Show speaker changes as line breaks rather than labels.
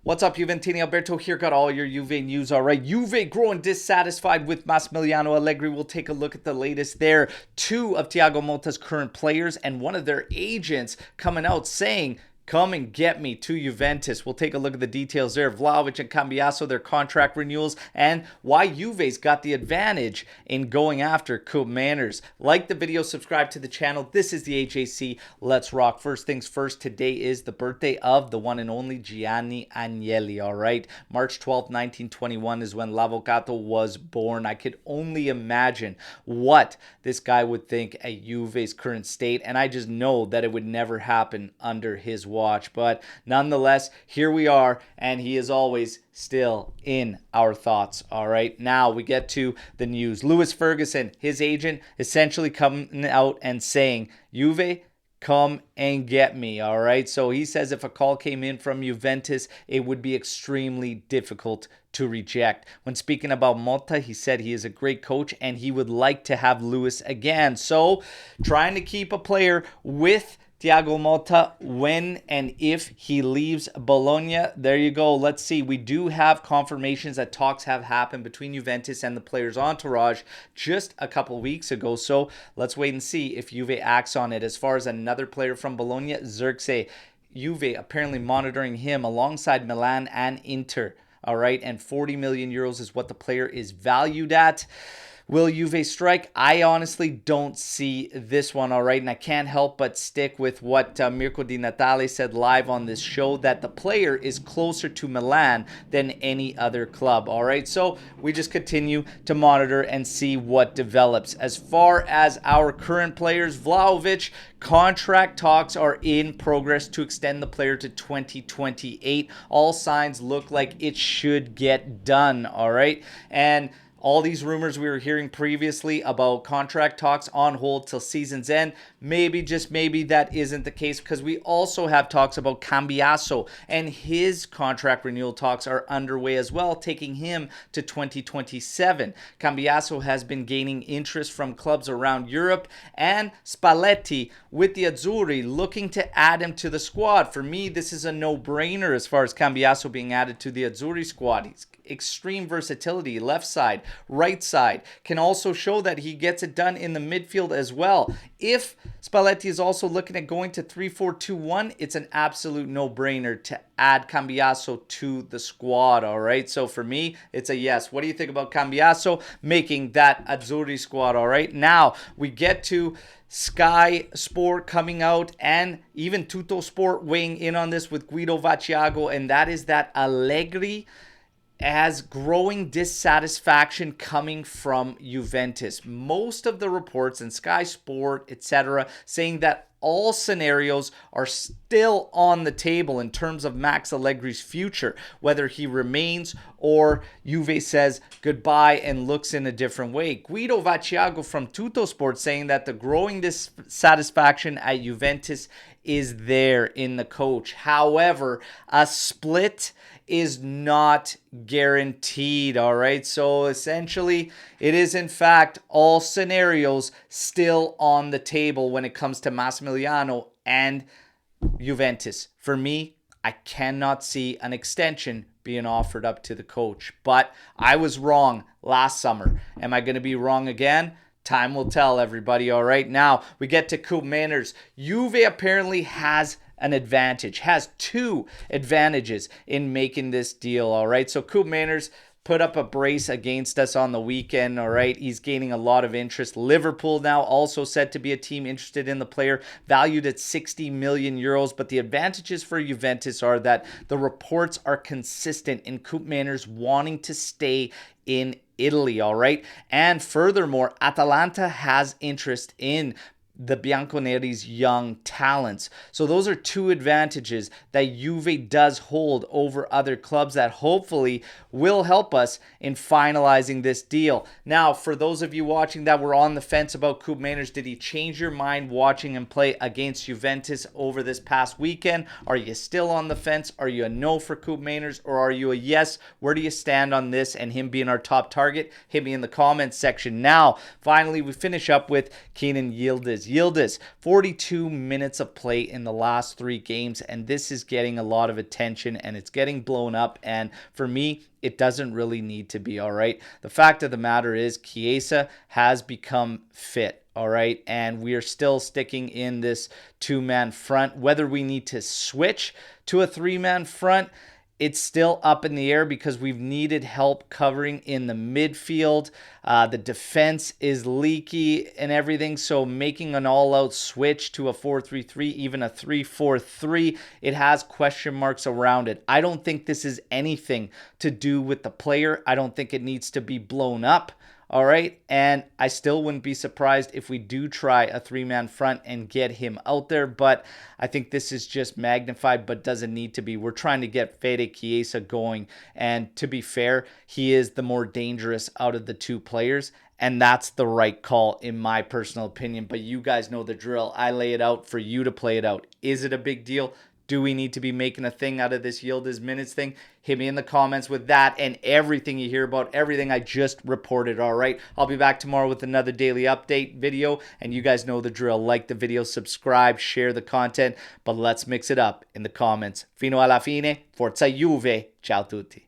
What's up, Juventini? Alberto here. Got all your Juve news. All right, Juve growing dissatisfied with Massimiliano Allegri. We'll take a look at the latest there. Two of Thiago Motta's current players and one of their agents coming out saying, "Come and get me to Juventus." We'll take a look at the details there. Vlahovic and Cambiaso, their contract renewals, and why Juve's got the advantage in going after Koopmeiners. Like the video, subscribe to the channel. This is the HAC. Let's rock. First things first, today is the birthday of the one and only Gianni Agnelli, all right? March 12th, 1921 is when L'Avvocato was born. I could only imagine what this guy would think at Juve's current state, and I just know that it would never happen under his watch. But nonetheless, here we are, and he is always still in our thoughts. All right, now we get to the news. Lewis Ferguson, his agent, essentially coming out and saying, Juve, come and get me. All right, so he says if a call came in from Juventus, it would be extremely difficult to reject. When speaking about Motta, he said he is a great coach and he would like to have Lewis again. So trying to keep a player with Thiago Motta when and if he leaves Bologna. There you go. Let's see. We do have confirmations that talks have happened between Juventus and the player's entourage just a couple weeks ago. So let's wait and see if Juve acts on it. As far as another player from Bologna, Xerxes, Juve apparently monitoring him alongside Milan and Inter. All right. And 40 million euros is what the player is valued at. Will Juve strike? I honestly don't see this one, all right? And I can't help but stick with what Mirko Di Natale said live on this show, that the player is closer to Milan than any other club, all right? So we just continue to monitor and see what develops. As far as our current players, Vlahovic, contract talks are in progress to extend the player to 2028. All signs look like it should get done, all right? And all these rumors we were hearing previously about contract talks on hold till season's end, maybe, just maybe, that isn't the case, because we also have talks about Cambiaso, and his contract renewal talks are underway as well, taking him to 2027. Cambiaso has been gaining interest from clubs around Europe, and Spalletti with the Azzurri looking to add him to the squad. For me, this is a no-brainer as far as Cambiaso being added to the Azzurri squad. He's extreme versatility, left side, right side, can also show that he gets it done in the midfield as well. If Spalletti is also looking at going to 3-4-2-1, it's an absolute no-brainer to add Cambiaso to the squad, all right? So for me, it's a yes. What do you think about Cambiaso making that Azzurri squad, all right? Now, we get to Sky Sport coming out, and even Tutto Sport weighing in on this with Guido Vaciago, and that is that Allegri as growing dissatisfaction coming from Juventus. Most of the reports in Sky Sport, etc., saying that all scenarios are still on the table in terms of Max Allegri's future, whether he remains or Juve says goodbye and looks in a different way. Guido Vaciago from Tutto Sport saying that the growing dissatisfaction at Juventus is there in the coach. However, a split is not guaranteed, all right? So essentially, it is in fact all scenarios still on the table when it comes to Massimiliano and Juventus. For me, I cannot see an extension being offered up to the coach, but I was wrong last summer. Am I going to be wrong again? Time will tell, everybody. All right, now we get to Koopmeiners. Juve apparently has an advantage, has two advantages in making this deal, all right? So Koopmeiners put up a brace against us on the weekend, all right? He's gaining a lot of interest. Liverpool now also said to be a team interested in the player, valued at 60 million euros. But the advantages for Juventus are that the reports are consistent in Koopmeiners wanting to stay in Italy, all right? And furthermore, Atalanta has interest in the Bianconeri's young talents. So those are two advantages that Juve does hold over other clubs that hopefully will help us in finalizing this deal. Now, for those of you watching that were on the fence about Koopmeiners, did he change your mind watching him play against Juventus over this past weekend? Are you still on the fence? Are you a no for Koopmeiners, or are you a yes? Where do you stand on this and him being our top target? Hit me in the comments section. Now, finally, we finish up with Kenan Yildiz. Yildiz, 42 minutes of play in the last 3 games, and this is getting a lot of attention and it's getting blown up, and for me, it doesn't really need to be, all right? The fact of the matter is Chiesa has become fit, all right? And we are still sticking in this 2-man front. Whether we need to switch to a 3-man front, it's still up in the air because we've needed help covering in the midfield. The defense is leaky and everything, so making an all-out switch to a 4-3-3, even a 3-4-3, it has question marks around it. I don't think this is anything to do with the player. I don't think it needs to be blown up. All right, and I still wouldn't be surprised if we do try a 3-man front and get him out there, but I think this is just magnified, but doesn't need to be. We're trying to get Fede Chiesa going, and to be fair, he is the more dangerous out of the 2 players, and that's the right call in my personal opinion, but you guys know the drill. I lay it out for you to play it out. Is it a big deal? Do we need to be making a thing out of this Yildiz minutes thing? Hit me in the comments with that and everything you hear about, everything I just reported, all right? I'll be back tomorrow with another daily update video, and you guys know the drill. Like the video, subscribe, share the content, but let's mix it up in the comments. Fino alla fine, Forza Juve. Ciao tutti.